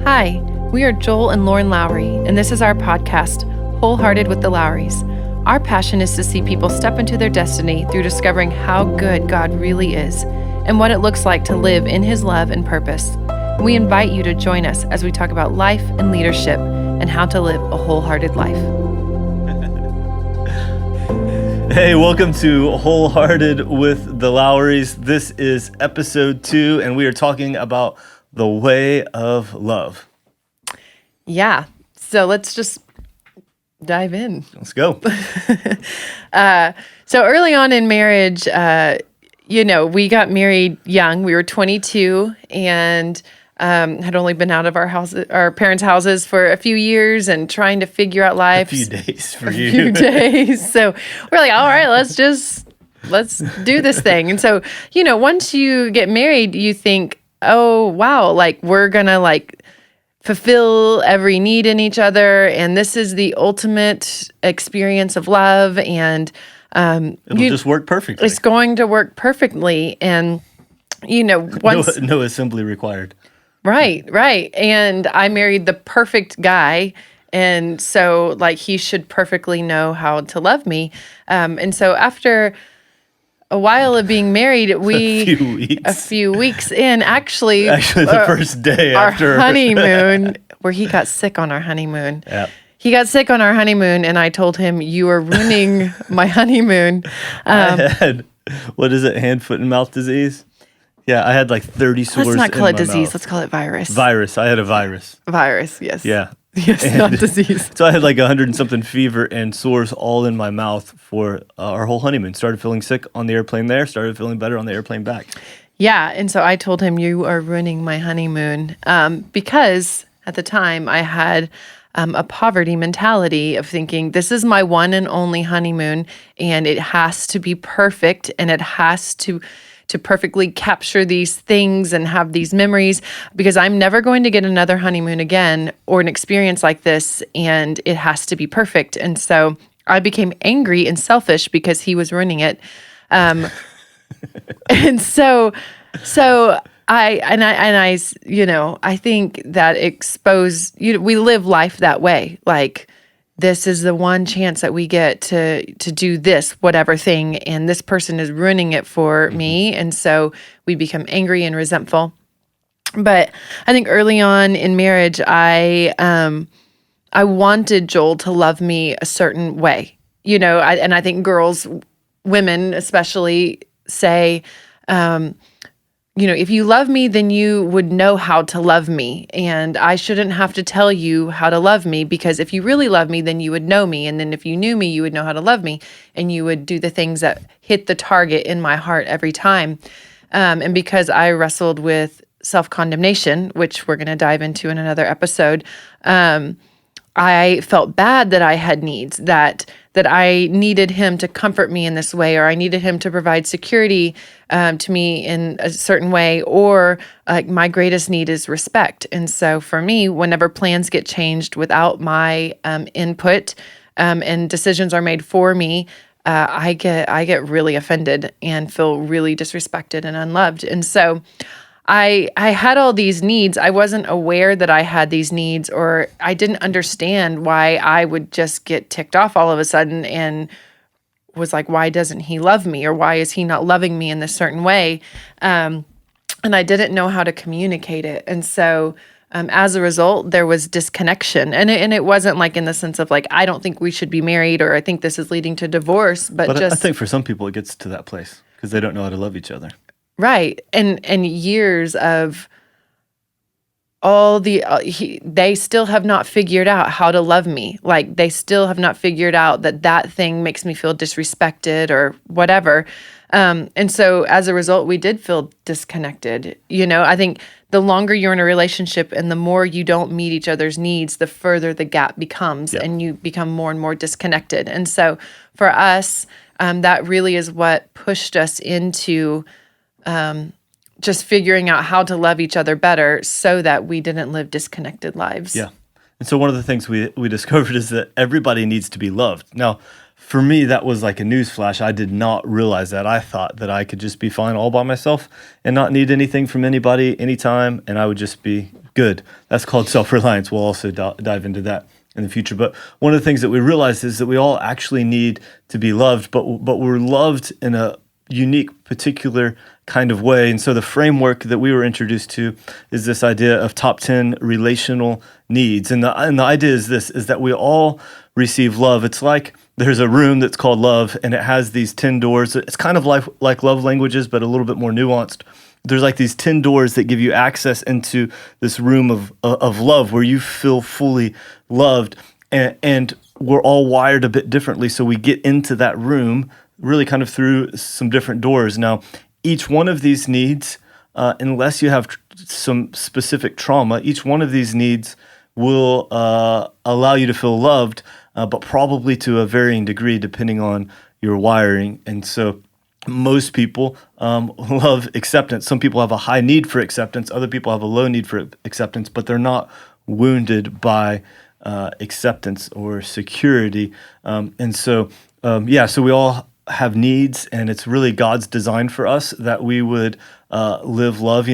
Hi, we are Joel and Lauren Lowry, and this is our podcast, Wholehearted with the Lowrys. Our passion is to see people step into their destiny through discovering how good God really is and what it looks like to live in His love and purpose. We invite you to join us as we talk about life and leadership and how to live a wholehearted life. Hey, welcome to Wholehearted with the Lowrys. This is episode 2, and we are talking about the way of love. Yeah, so let's just dive in. Let's go. So early on in marriage, we got married young. We were 22 and had only been out of our parents' houses for a few years and trying to figure out life. A few days for you. A few days. So we're like, all right, let's do this thing. And so, once you get married, you think, oh, wow, we're going to fulfill every need in each other. And this is the ultimate experience of love. And it'll just work perfectly. It's going to work perfectly. And, once... No assembly required. Right. And I married the perfect guy. And so, he should perfectly know how to love me. And so after a while of being married, a few weeks in, actually the first day after our honeymoon, where he got sick on our honeymoon. Yeah. He got sick on our honeymoon, and I told him, "You are ruining my honeymoon." I had, what is it, hand, foot, and mouth disease? Yeah, I had 30 sores. Let's not call it disease. Mouth. Let's call it virus. Virus. I had a virus. Virus. Yes. Yeah. Yes, and not disease. So I had 100 and something fever and sores all in my mouth for our whole honeymoon. Started feeling sick on the airplane there, started feeling better on the airplane back. Yeah, and so I told him, you are ruining my honeymoon, because at the time I had a poverty mentality of thinking, this is my one and only honeymoon, and it has to be perfect, and it has to perfectly capture these things and have these memories, because I'm never going to get another honeymoon again or an experience like this, and it has to be perfect. And so I became angry and selfish because he was ruining it. And so I think that we live life that way. This is the one chance that we get to do this, whatever thing, and this person is ruining it for me. And so we become angry and resentful. But I think early on in marriage, I wanted Joel to love me a certain way, and I think women especially say, if you love me, then you would know how to love me. And I shouldn't have to tell you how to love me, because if you really love me, then you would know me. And then if you knew me, you would know how to love me. And you would do the things that hit the target in my heart every time. And because I wrestled with self-condemnation, which we're going to dive into in another episode, I felt bad that I had needs, that I needed him to comfort me in this way, or I needed him to provide security to me in a certain way, or my greatest need is respect. And so for me, whenever plans get changed without my input and decisions are made for me, I get really offended and feel really disrespected and unloved. And so I had all these needs. I wasn't aware that I had these needs, or I didn't understand why I would just get ticked off all of a sudden and was like, why doesn't he love me? Or why is he not loving me in this certain way? And I didn't know how to communicate it. And so as a result, there was disconnection. And it wasn't in the sense of I don't think we should be married, or I think this is leading to divorce, but just... I think for some people it gets to that place because they don't know how to love each other. Right. And years of they still have not figured out how to love me. They still have not figured out that thing makes me feel disrespected or whatever. And so as a result, we did feel disconnected. I think the longer you're in a relationship and the more you don't meet each other's needs, the further the gap becomes, and you become more and more disconnected. And so for us, that really is what pushed us into just figuring out how to love each other better so that we didn't live disconnected lives. Yeah. And so one of the things we discovered is that everybody needs to be loved. Now, for me, that was like a newsflash. I did not realize that. I thought that I could just be fine all by myself and not need anything from anybody anytime, and I would just be good. That's called self-reliance. We'll also dive into that in the future. But one of the things that we realize is that we all actually need to be loved, but we're loved in a unique, particular kind of way. And so the framework that we were introduced to is this idea of top 10 relational needs. And the idea is this, is that we all receive love. It's like there's a room that's called love, and it has these 10 doors. It's kind of like love languages, but a little bit more nuanced. There's like these 10 doors that give you access into this room of love where you feel fully loved. And we're all wired a bit differently. So we get into that room really kind of through some different doors. Now, each one of these needs, unless you have some specific trauma, each one of these needs will allow you to feel loved, but probably to a varying degree depending on your wiring. And so most people love acceptance. Some people have a high need for acceptance. Other people have a low need for acceptance, but they're not wounded by acceptance or security. So we all have needs, and it's really God's design for us that we would live loved.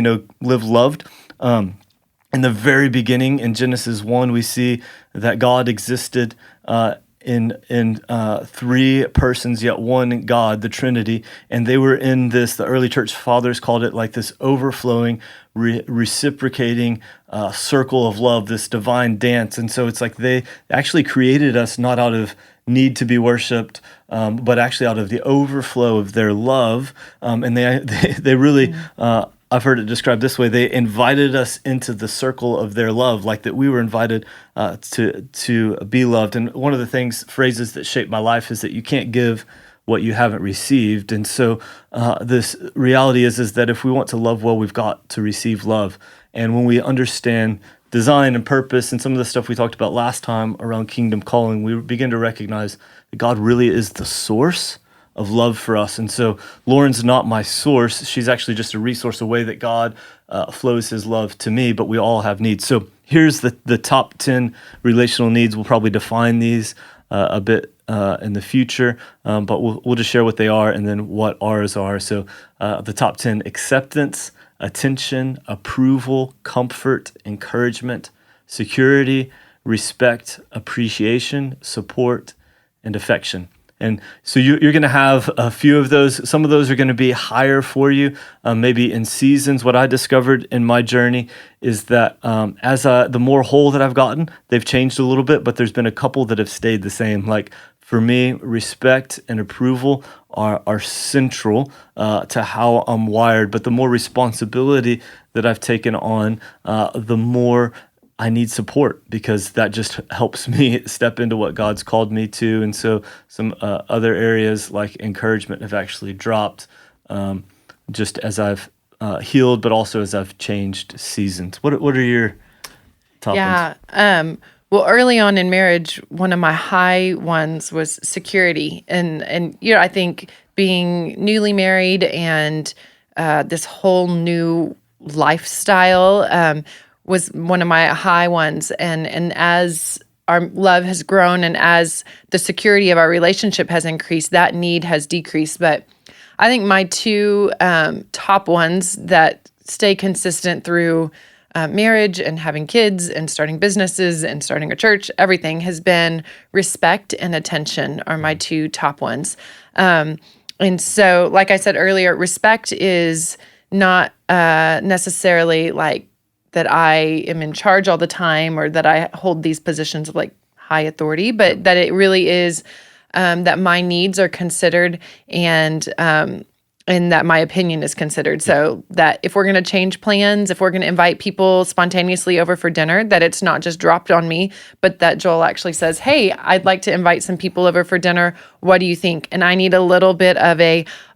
In the very beginning, in Genesis 1, we see that God existed in three persons, yet one God, the Trinity, and they were in this, the early church fathers called it like this overflowing, reciprocating circle of love, this divine dance. And so it's like they actually created us not out of need to be worshiped, but actually out of the overflow of their love. And they really, I've heard it described this way: they invited us into the circle of their love, like that we were invited to be loved. And one of the phrases that shaped my life is that you can't give what you haven't received. And so this reality is that if we want to love well, we've got to receive love. And when we understand design and purpose and some of the stuff we talked about last time around kingdom calling, we begin to recognize that God really is the source of love for us. And so Lauren's not my source. She's actually just a resource, a way that God flows his love to me, but we all have needs. So here's the top 10 relational needs. We'll probably define these a bit in the future, but we'll just share what they are and then what ours are. So the top 10: acceptance, attention, approval, comfort, encouragement, security, respect, appreciation, support, and affection. And so you're going to have a few of those. Some of those are going to be higher for you, maybe in seasons. What I discovered in my journey is that the more whole that I've gotten, they've changed a little bit, but there's been a couple that have stayed the same. Like for me, respect and approval are central to how I'm wired. But the more responsibility that I've taken on, the more I need support, because that just helps me step into what God's called me to. And so some other areas like encouragement have actually dropped just as I've healed, but also as I've changed seasons. What are your top ones? Well, early on in marriage, one of my high ones was security. And I think being newly married and this whole new lifestyle was one of my high ones. And as our love has grown and as the security of our relationship has increased, that need has decreased. But I think my two top ones that stay consistent through marriage and having kids and starting businesses and starting a church, everything has been respect and attention are my two top ones. And so, like I said earlier, respect is not necessarily like that I am in charge all the time or that I hold these positions of like high authority, but that it really is that my needs are considered and that my opinion is considered. So that if we're going to change plans, if we're going to invite people spontaneously over for dinner, that it's not just dropped on me, but that Joel actually says, hey, I'd like to invite some people over for dinner. What do you think? And I need a little bit of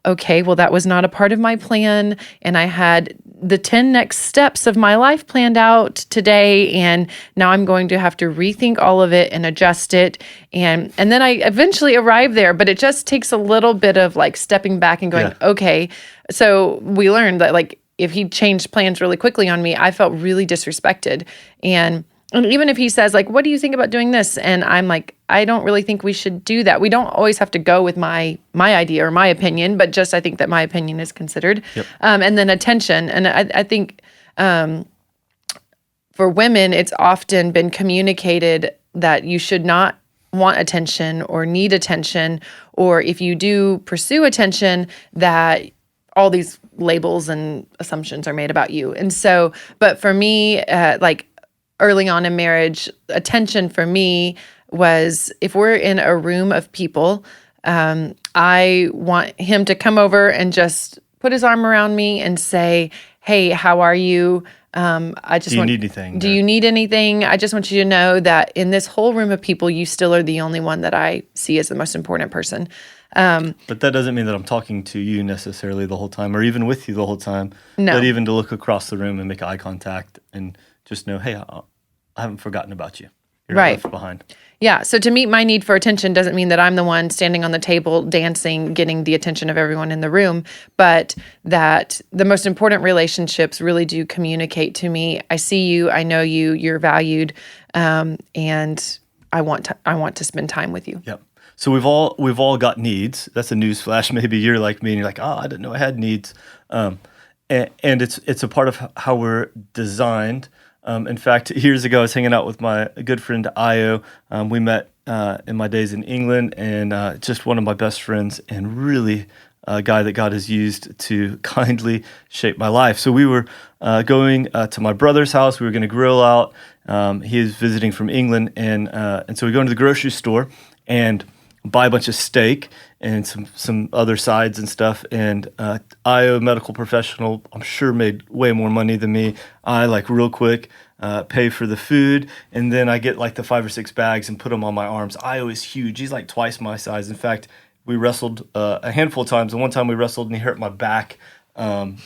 okay, well, that was not a part of my plan. And I had the 10 next steps of my life planned out today. And now I'm going to have to rethink all of it and adjust it. And then I eventually arrive there, but it just takes a little bit of like stepping back and going, okay. So we learned that like, if he changed plans really quickly on me, I felt really disrespected. And even if he says like, what do you think about doing this? And I'm like, I don't really think we should do that. We don't always have to go with my idea or my opinion, but just I think that my opinion is considered. Yep. And then attention. And I think for women, it's often been communicated that you should not want attention or need attention, or if you do pursue attention, that all these labels and assumptions are made about you. And so, but for me, like early on in marriage, attention for me was if we're in a room of people, I want him to come over and just put his arm around me and say, "Hey, how are you? I just Do you need anything? Do you need anything? I just want you to know that in this whole room of people, you still are the only one that I see as the most important person." But that doesn't mean that I'm talking to you necessarily the whole time, or even with you the whole time. No. But even to look across the room and make eye contact and just know, hey, I haven't forgotten about you. You're not left behind. Yeah. So to meet my need for attention doesn't mean that I'm the one standing on the table, dancing, getting the attention of everyone in the room, but that the most important relationships really do communicate to me. I see you. I know you. You're valued, and I want to spend time with you. Yep. So we've all got needs. That's a news flash. Maybe you're like me and you're like, oh, I didn't know I had needs. And it's a part of how we're designed. In fact, years ago, I was hanging out with my good friend Io. We met in my days in England, and just one of my best friends, and really a guy that God has used to kindly shape my life. So we were going to my brother's house. We were going to grill out. He is visiting from England, and so we go into the grocery store and buy a bunch of steak and some other sides and stuff. And Io, medical professional, I'm sure made way more money than me. I like real quick pay for the food, and then I get like the 5 or 6 bags and put them on my arms. Io is huge. He's like twice my size. In fact, we wrestled a handful of times, and one time we wrestled and he hurt my back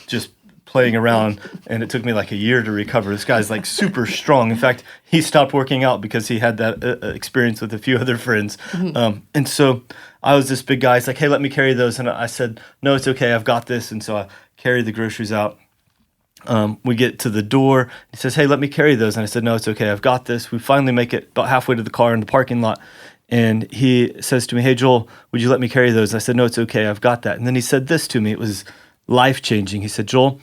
just playing around, and it took me like a year to recover. This guy's like super strong. In fact, he stopped working out because he had that experience with a few other friends. And so I was this big guy. He's like, hey, let me carry those. And I said, no, it's okay. I've got this. And so I carried the groceries out. We get to the door. He says, hey, let me carry those. And I said, no, it's okay. I've got this. We finally make it about halfway to the car in the parking lot. And he says to me, hey, Joel, would you let me carry those? I said, no, it's okay. I've got that. And then he said this to me. It was life-changing. He said, Joel,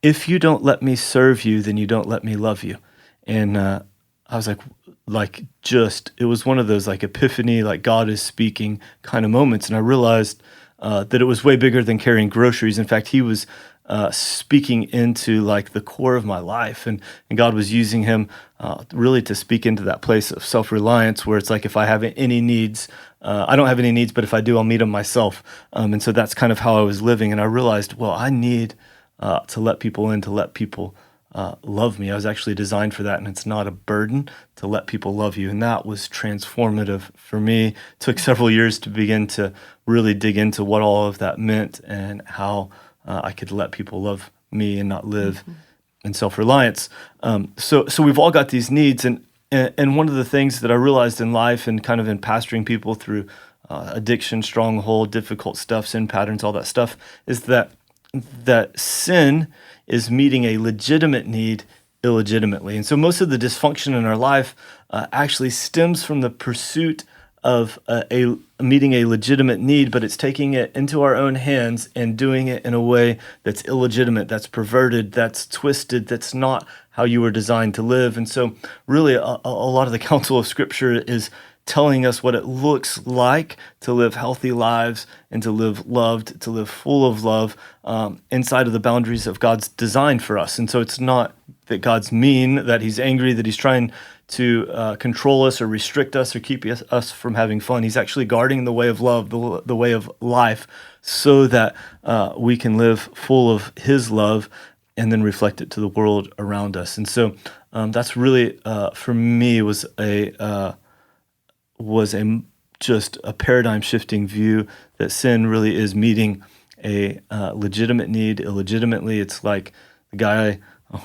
if you don't let me serve you, then you don't let me love you. And I was it was one of those like epiphany, like God is speaking kind of moments. And I realized that it was way bigger than carrying groceries. In fact, he was speaking into like the core of my life. And God was using him really to speak into that place of self-reliance where it's like, if I have any needs, I don't have any needs, but if I do, I'll meet them myself. And so that's kind of how I was living. And I realized, well, I need to let people in, to let people love me. I was actually designed for that, and it's not a burden to let people love you. And that was transformative for me. It took several years to begin to really dig into what all of that meant and how I could let people love me and not live in self-reliance. So we've all got these needs, and one of the things that I realized in life and kind of in pastoring people through addiction, stronghold, difficult stuff, sin patterns, all that stuff, is that sin is meeting a legitimate need illegitimately. And so most of the dysfunction in our life actually stems from the pursuit of meeting a legitimate need, but it's taking it into our own hands and doing it in a way that's illegitimate, that's perverted, that's twisted, that's not how you were designed to live. And so really a lot of the counsel of Scripture is telling us what it looks like to live healthy lives and to live loved, to live full of love inside of the boundaries of God's design for us. And so it's not that God's mean, that he's angry, that he's trying to control us or restrict us or keep us from having fun. He's actually guarding the way of love, the way of life, so that we can live full of his love and then reflect it to the world around us. And so that's really, for me, was just a paradigm shifting view that sin really is meeting a legitimate need illegitimately. It's like the guy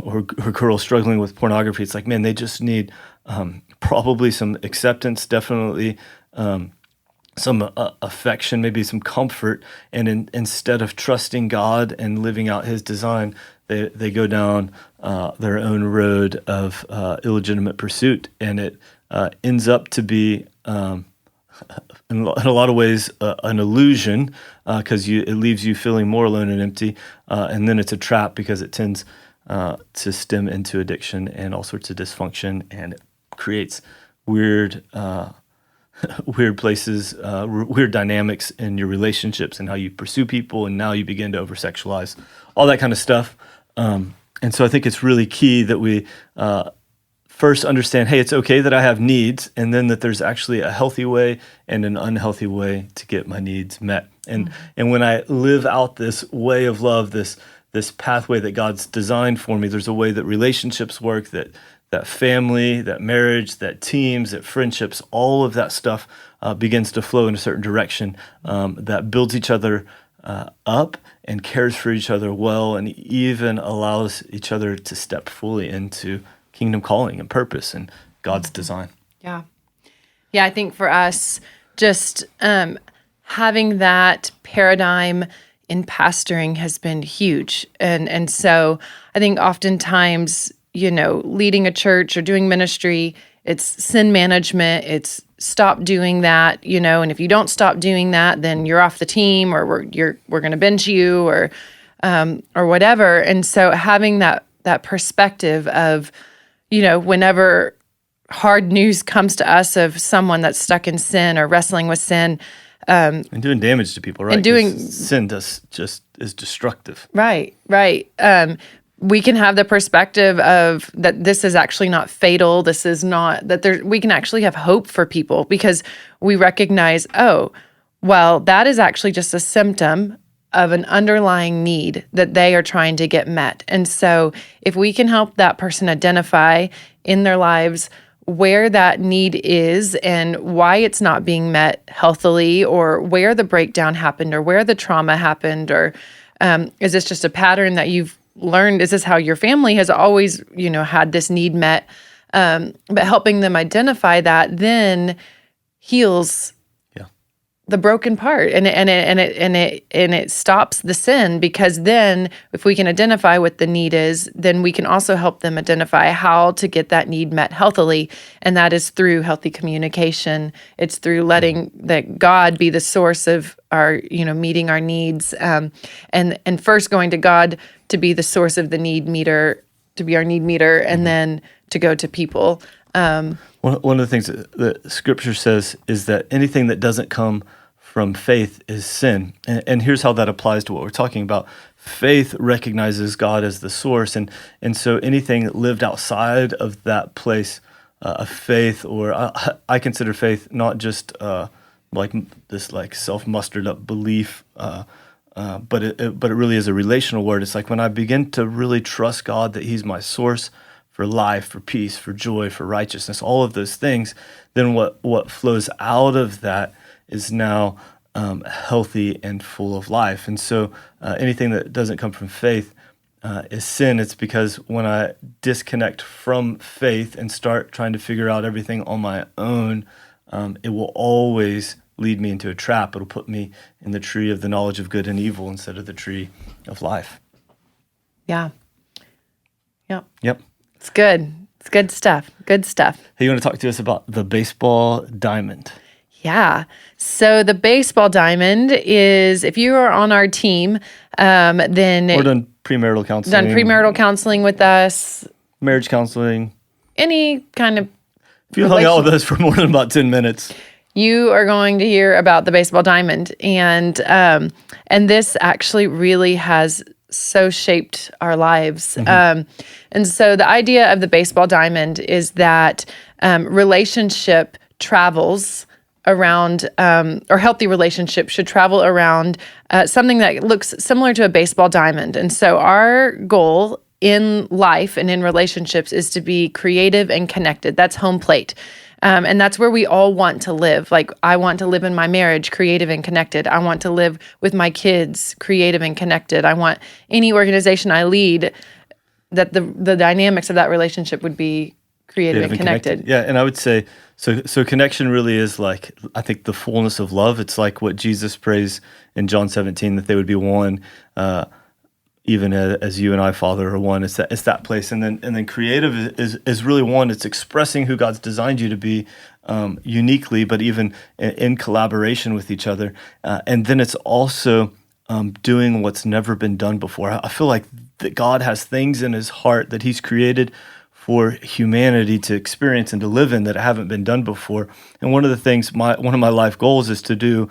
or girl struggling with pornography. It's like, man, they just need probably some acceptance, definitely some affection, maybe some comfort. And instead of trusting God and living out his design, they go down their own road of illegitimate pursuit. And it ends up to be in a lot of ways an illusion because it leaves you feeling more alone and empty, and then it's a trap because it tends to stem into addiction and all sorts of dysfunction, and it creates weird weird places, weird dynamics in your relationships and how you pursue people, and now you begin to over-sexualize, all that kind of stuff. And so I think it's really key that we first understand, hey, it's okay that I have needs, and then that there's actually a healthy way and an unhealthy way to get my needs met. And when I live out this way of love, this pathway that God's designed for me, there's a way that relationships work, that family, that marriage, that teams, that friendships, all of that stuff begins to flow in a certain direction that builds each other up and cares for each other well, and even allows each other to step fully into kingdom calling and purpose and God's design. Yeah. Yeah, I think for us, just having that paradigm in pastoring has been huge. And so I think oftentimes, leading a church or doing ministry, it's sin management, it's stop doing that, and if you don't stop doing that, then you're off the team, or we're going to bench you, or whatever. And so having that perspective of, whenever hard news comes to us of someone that's stuck in sin or wrestling with sin, and doing damage to people, right? And doing sin is destructive. Right. We can have the perspective of that this is actually not fatal. This is not that we can actually have hope for people, because we recognize, that is actually just a symptom of an underlying need that they are trying to get met. And so if we can help that person identify in their lives where that need is and why it's not being met healthily, or where the breakdown happened, or where the trauma happened, or is this just a pattern that you've learned? Is this how your family has always, had this need met? But helping them identify that then heals the broken part, and it stops the sin, because then if we can identify what the need is, then we can also help them identify how to get that need met healthily, and that is through healthy communication. It's through letting that God be the source of our, meeting our needs, and first going to God to be the source of the need meter, to be our need meter, and then to go to people. One of the things that Scripture says is that anything that doesn't come from faith is sin. And here's how that applies to what we're talking about. Faith recognizes God as the source. And so anything lived outside of that place of faith, or I consider faith not just like this like self-mustered up belief, but it really is a relational word. It's like when I begin to really trust God that He's my source for life, for peace, for joy, for righteousness, all of those things, then what flows out of that is now healthy and full of life. And so anything that doesn't come from faith is sin. It's because when I disconnect from faith and start trying to figure out everything on my own, it will always lead me into a trap. It'll put me in the tree of the knowledge of good and evil instead of the tree of life. Yeah. Yep. It's good. It's good stuff. Good stuff. Hey, you want to talk to us about the baseball diamond? Yeah. So the baseball diamond is, if you are on our team, then... Or done premarital counseling. Done premarital counseling with us. Marriage counseling. Any kind of... If you hung out with us for more than about 10 minutes... You are going to hear about the baseball diamond. And this actually really has so shaped our lives. And so the idea of the baseball diamond is that relationship travels around, or healthy relationship should travel around something that looks similar to a baseball diamond. And so our goal in life and in relationships is to be creative and connected. That's home plate. And that's where we all want to live. Like, I want to live in my marriage creative and connected. I want to live with my kids creative and connected. I want any organization I lead that the dynamics of that relationship would be creative and connected. Yeah, and I would say, so connection really is like, I think, the fullness of love. It's like what Jesus prays in John 17, that they would be one, even as you and I, Father, are one. It's that place. And then creative is really one. It's expressing who God's designed you to be uniquely, but even in collaboration with each other. And then it's also doing what's never been done before. I feel like that God has things in his heart that he's created for humanity to experience and to live in that haven't been done before. And one of the things, one of my life goals is to do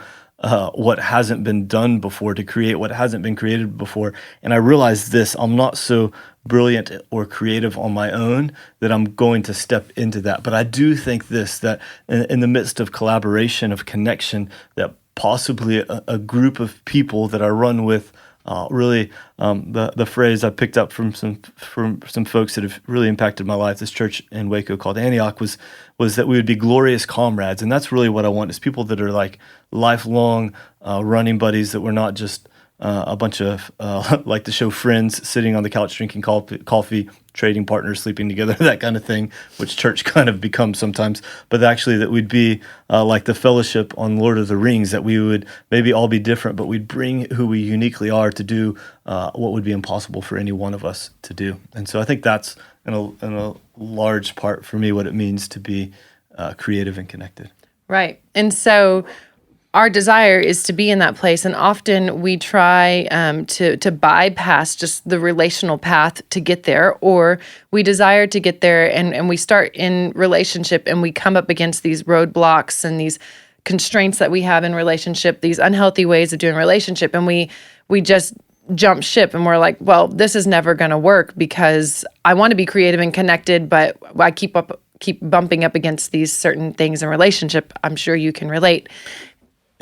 what hasn't been done before, to create what hasn't been created before. And I realized this: I'm not so brilliant or creative on my own that I'm going to step into that. But I do think that in the midst of collaboration, of connection, that possibly a group of people that I run with, the phrase I picked up from some folks that have really impacted my life, this church in Waco called Antioch, was that we would be glorious comrades. And that's really what I want, is people that are like lifelong running buddies, that we're not just a bunch of, like the show Friends, sitting on the couch drinking coffee, trading partners, sleeping together, that kind of thing, which church kind of becomes sometimes. But actually that we'd be like the fellowship on Lord of the Rings, that we would maybe all be different, but we'd bring who we uniquely are to do what would be impossible for any one of us to do. And so I think that's in a large part for me what it means to be creative and connected. Right. And so our desire is to be in that place, and often we try to bypass just the relational path to get there, or we desire to get there, and we start in relationship, and we come up against these roadblocks and these constraints that we have in relationship, these unhealthy ways of doing relationship, and we just jump ship, and we're like, well, this is never going to work because I want to be creative and connected, but I keep bumping up against these certain things in relationship. I'm sure you can relate.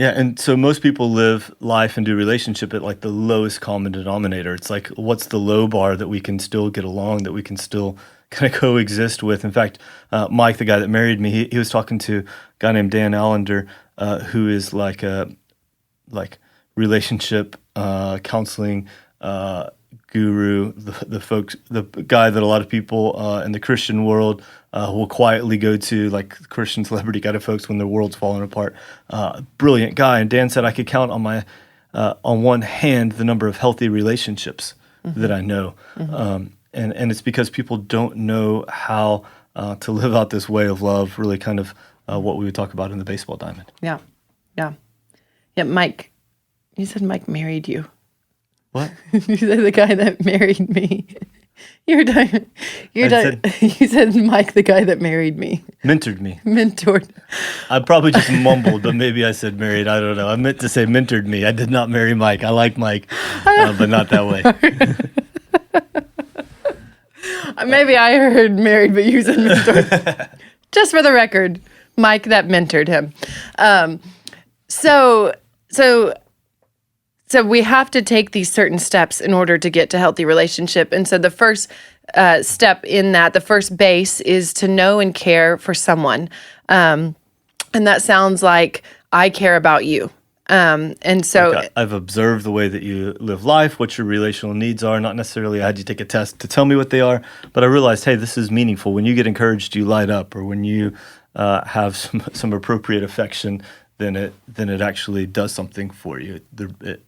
Yeah, and so most people live life and do relationship at like the lowest common denominator. It's like, what's the low bar that we can still get along, that we can still kind of coexist with? In fact, Mike, the guy that married me, he was talking to a guy named Dan Allender, who is like a relationship counseling guru, the guy that a lot of people in the Christian world will quietly go to, like Christian celebrity kind of folks when their world's falling apart. Brilliant guy. And Dan said I could count on one hand the number of healthy relationships that I know. And it's because people don't know how to live out this way of love, really kind of what we would talk about in the baseball diamond. Yeah. Mike, you said Mike married you. What? You said the guy that married me. You said Mike, the guy that married me. Mentored me. Mentored. I probably just mumbled, but maybe I said married. I don't know. I meant to say mentored me. I did not marry Mike. I like Mike, but not that way. Maybe I heard married, but you said mentored. Just for the record, Mike that mentored him. So we have to take these certain steps in order to get to healthy relationship. And so the first step in that, the first base, is to know and care for someone. And that sounds like, I care about you. And so like I've observed the way that you live life, what your relational needs are. Not necessarily I had you take a test to tell me what they are, but I realized, hey, this is meaningful. When you get encouraged, you light up, or when you have some appropriate affection, then it actually does something for you.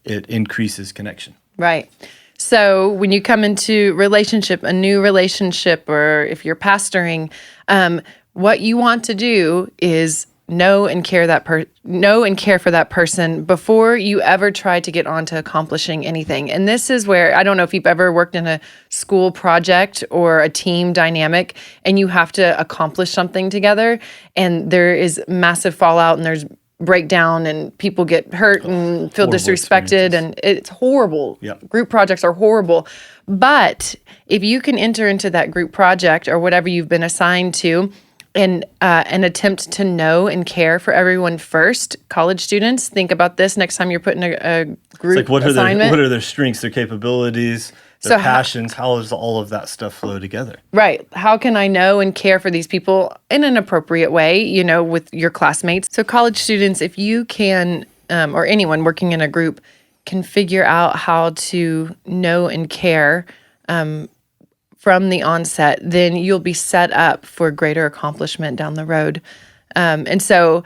It increases connection. Right. So when you come into relationship, a new relationship, or if you're pastoring, what you want to do is know and care for that person before you ever try to get on to accomplishing anything. And this is where, I don't know if you've ever worked in a school project or a team dynamic, and you have to accomplish something together, and there is massive fallout, and there's breakdown, and people get hurt and feel disrespected, and it's horrible. Yep. Group projects are horrible. But if you can enter into that group project or whatever you've been assigned to, and attempt to know and care for everyone first. College students, think about this next time you're putting a group assignment. What are their strengths, their capabilities, their passions? How does all of that stuff flow together? Right. How can I know and care for these people in an appropriate way, with your classmates? So college students, if you can, or anyone working in a group, can figure out how to know and care from the onset, then you'll be set up for greater accomplishment down the road. And so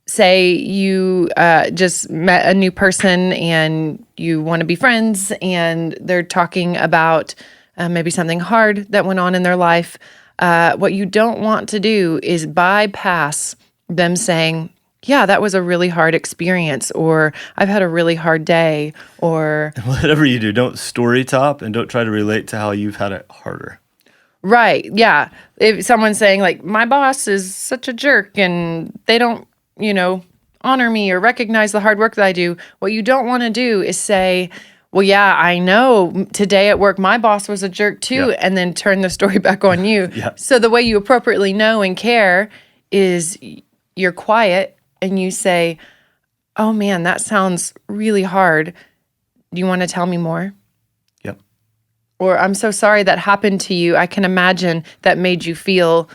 say you just met a new person and you want to be friends, and they're talking about maybe something hard that went on in their life. What you don't want to do is bypass them saying, yeah, that was a really hard experience, or I've had a really hard day, or Whatever you do, don't story top and don't try to relate to how you've had it harder. right, yeah. If someone's saying like, my boss is such a jerk and they don't, honor me or recognize the hard work that I do, what you don't want to do is say, well, yeah, I know today at work, my boss was a jerk too, Yeah. and then turn the story back on you. Yeah. So the way you appropriately know and care is you're quiet and you say, oh man, that sounds really hard. Do you want to tell me more? Yep. Or I'm so sorry that happened to you. I can imagine that made you feel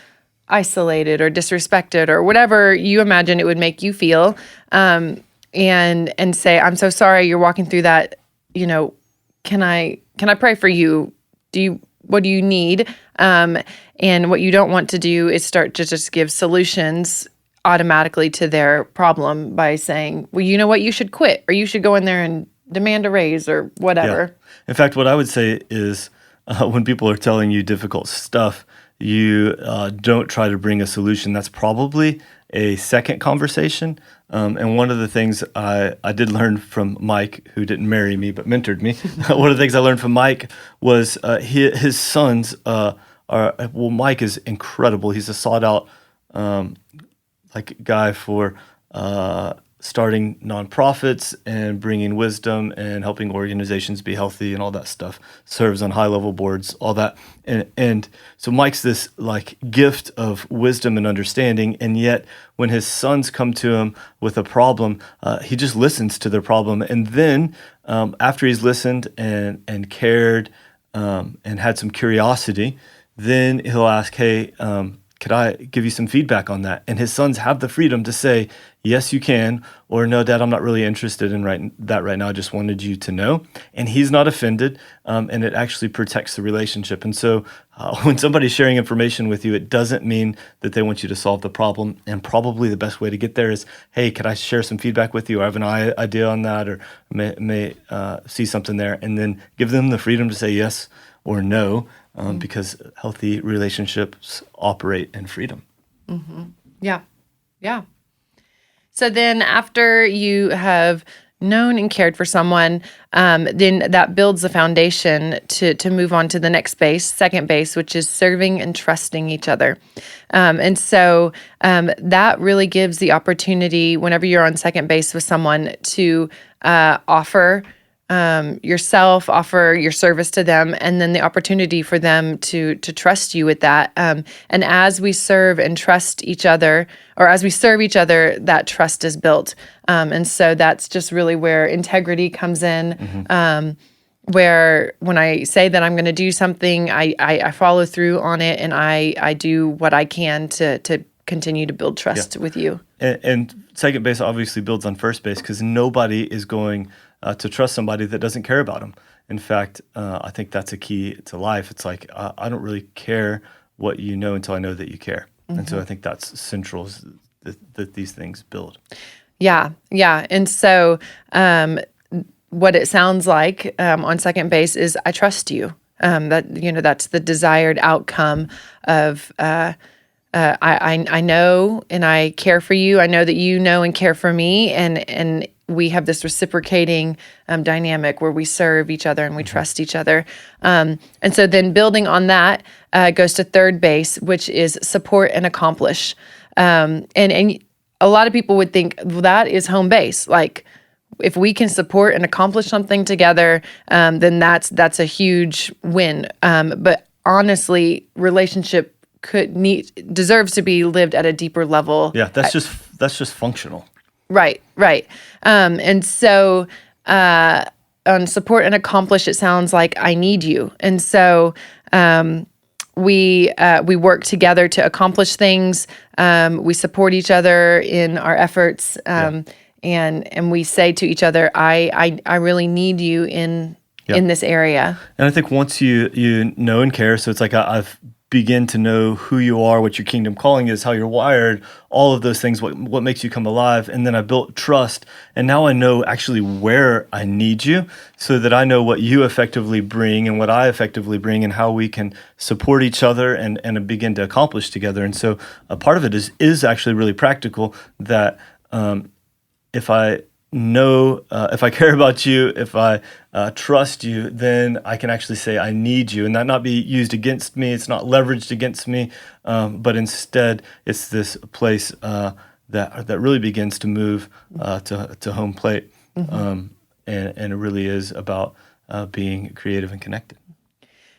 isolated or disrespected or whatever you imagine it would make you feel. And say, I'm so sorry you're walking through that. Can I pray for you? What do you need? And what you don't want to do is start to just give solutions automatically to their problem by saying, well, you know what, you should quit, or you should go in there and demand a raise or whatever. Yeah. In fact, what I would say is when people are telling you difficult stuff, you don't try to bring a solution. That's probably a second conversation. And one of the things I did learn from Mike, who didn't marry me but mentored me, one of the things I learned from Mike was his sons Mike is incredible. He's a sought out guy for starting nonprofits and bringing wisdom and helping organizations be healthy and all that stuff. Serves on high level boards, all that, and so Mike's this gift of wisdom and understanding. And yet, when his sons come to him with a problem, he just listens to their problem, and then after he's listened and cared and had some curiosity, then he'll ask, "Hey, could I give you some feedback on that?" And his sons have the freedom to say, "Yes, you can," or "No, Dad, I'm not really interested in that right now. I just wanted you to know." And he's not offended, and it actually protects the relationship. And so when somebody's sharing information with you, it doesn't mean that they want you to solve the problem. And probably the best way to get there is, "Hey, could I share some feedback with you? I have an idea on that, or may see something there." And then give them the freedom to say yes or no, because healthy relationships operate in freedom. Mm-hmm. Yeah. Yeah. So then after you have known and cared for someone, then that builds the foundation to move on to the next base, second base, which is serving and trusting each other. And so that really gives the opportunity whenever you're on second base with someone to offer yourself, offer your service to them, and then the opportunity for them to trust you with that. And as we serve and trust each other, or as we serve each other, that trust is built. And so that's just really where integrity comes in. Mm-hmm. Where when I say that I'm going to do something, I follow through on it, and I do what I can to continue to build trust with you. And second base obviously builds on first base, because nobody is going to trust somebody that doesn't care about them. In fact, I think that's a key to life. It's like, I don't really care what you know until I know that you care. Mm-hmm. And so I think that's central, that these things build. Yeah. Yeah. And so what it sounds like on second base is, I trust you. That's the desired outcome of I know and I care for you. I know that you know and care for me, and we have this reciprocating dynamic where we serve each other and we trust each other. And so then building on that goes to third base, which is support and accomplish. And a lot of people would think, well, that is home base. Like, if we can support and accomplish something together, then that's a huge win. But honestly, relationship deserves to be lived at a deeper level. Yeah, that's just functional. Right. And so on support and accomplish, it sounds like I need you. And so we work together to accomplish things. We support each other in our efforts, and we say to each other, I really need you in this area. And I think once you know and care, so it's like I've begin to know who you are, what your kingdom calling is, how you're wired, all of those things, what makes you come alive. And then I built trust, and now I know actually where I need you, so that I know what you effectively bring and what I effectively bring, and how we can support each other and begin to accomplish together. And so a part of it is actually really practical, that if I know, if I care about you, if I trust you, then I can actually say I need you, and that not be used against me. It's not leveraged against me, but instead it's this place that really begins to move to home plate, and it really is about being creative and connected.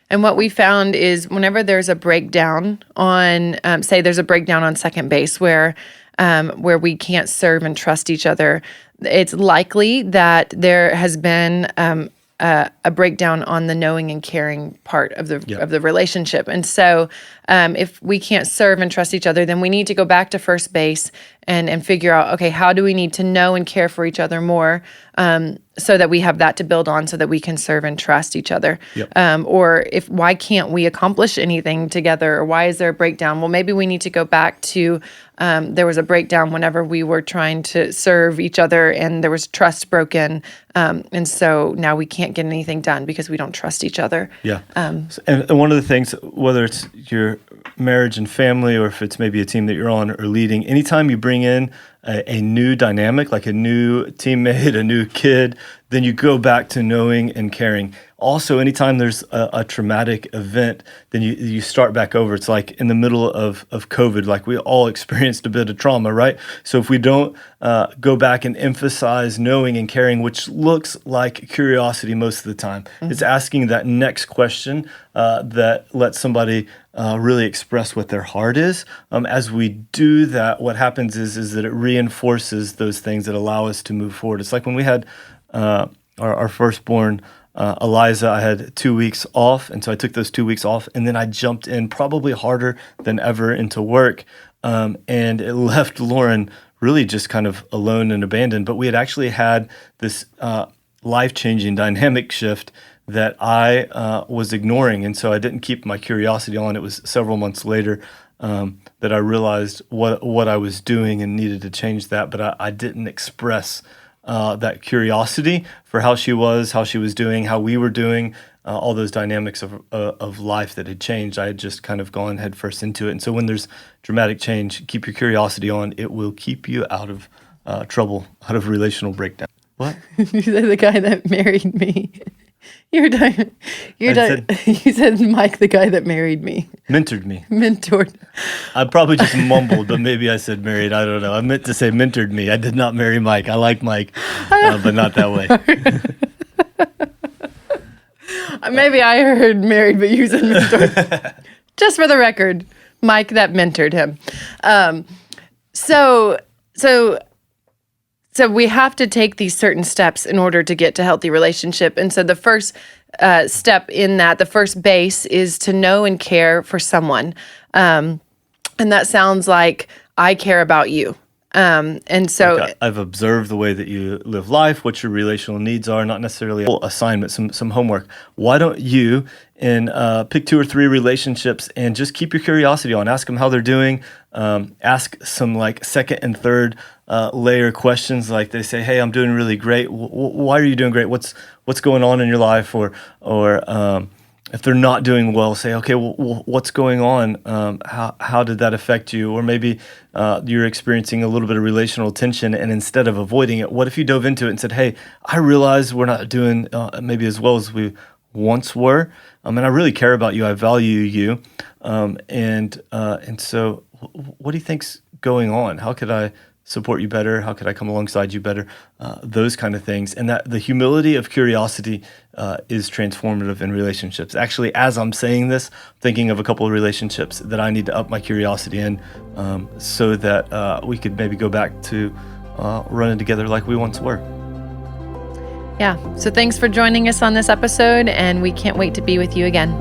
And what we found is whenever there's a breakdown on, say there's a breakdown on second base where we can't serve and trust each other, it's likely that there has been a breakdown on the knowing and caring part of the relationship. And so if we can't serve and trust each other, then we need to go back to first base and figure out, okay, how do we need to know and care for each other more, so that we have that to build on, so that we can serve and trust each other. Or why can't we accomplish anything together? Or why is there a breakdown? Well, maybe we need to go back to, there was a breakdown whenever we were trying to serve each other and there was trust broken. And so now we can't get anything done because we don't trust each other. And one of the things, whether it's your marriage and family, or if it's maybe a team that you're on or leading, anytime you bring in a new dynamic, like a new teammate, a new kid, then you go back to knowing and caring. Also, anytime there's a traumatic event, then you start back over. It's like in the middle of COVID, like we all experienced a bit of trauma, right? So if we don't go back and emphasize knowing and caring, which looks like curiosity most of the time, it's asking that next question that lets somebody really express what their heart is. As we do that, what happens is that it reinforces those things that allow us to move forward. It's like when we had our firstborn, Eliza, I had 2 weeks off, and so I took those 2 weeks off, and then I jumped in probably harder than ever into work, and it left Lauren really just kind of alone and abandoned. But we had actually had this life-changing dynamic shift that I was ignoring, and so I didn't keep my curiosity on. It was several months later that I realized what I was doing and needed to change that, but I didn't express that curiosity for how she was doing, how we were doing, all those dynamics of life that had changed. I had just kind of gone headfirst into it. And so when there's dramatic change, keep your curiosity on. It will keep you out of trouble, out of relational breakdown. What? You said the guy that married me. You said Mike, the guy that married me. Mentored. I probably just mumbled, but maybe I said married. I don't know. I meant to say mentored me. I did not marry Mike. I like Mike, but not that way. Maybe I heard married, but you said mentored. Just for the record, Mike that mentored him. So we have to take these certain steps in order to get to healthy relationship. And so the first step in that, the first base, is to know and care for someone. And that sounds like I care about you. And so I've observed the way that you live life, what your relational needs are, not necessarily an assignment, some homework. Why don't you pick 2 or 3 relationships and just keep your curiosity on? Ask them how they're doing. Ask some like second and third layer questions, like they say, "Hey, I'm doing really great. Why are you doing great? What's going on in your life?" Or if they're not doing well, say, "Okay, well, what's going on? How did that affect you?" Or maybe you're experiencing a little bit of relational tension, and instead of avoiding it, what if you dove into it and said, "Hey, I realize we're not doing maybe as well as we once were, and I really care about you. I value you, and so what do you think's going on? How could I support you better? How could I come alongside you better?" Those kind of things. And that the humility of curiosity is transformative in relationships. Actually, as I'm saying this, thinking of a couple of relationships that I need to up my curiosity in, so that we could maybe go back to running together like we once were. Yeah. So thanks for joining us on this episode, and we can't wait to be with you again.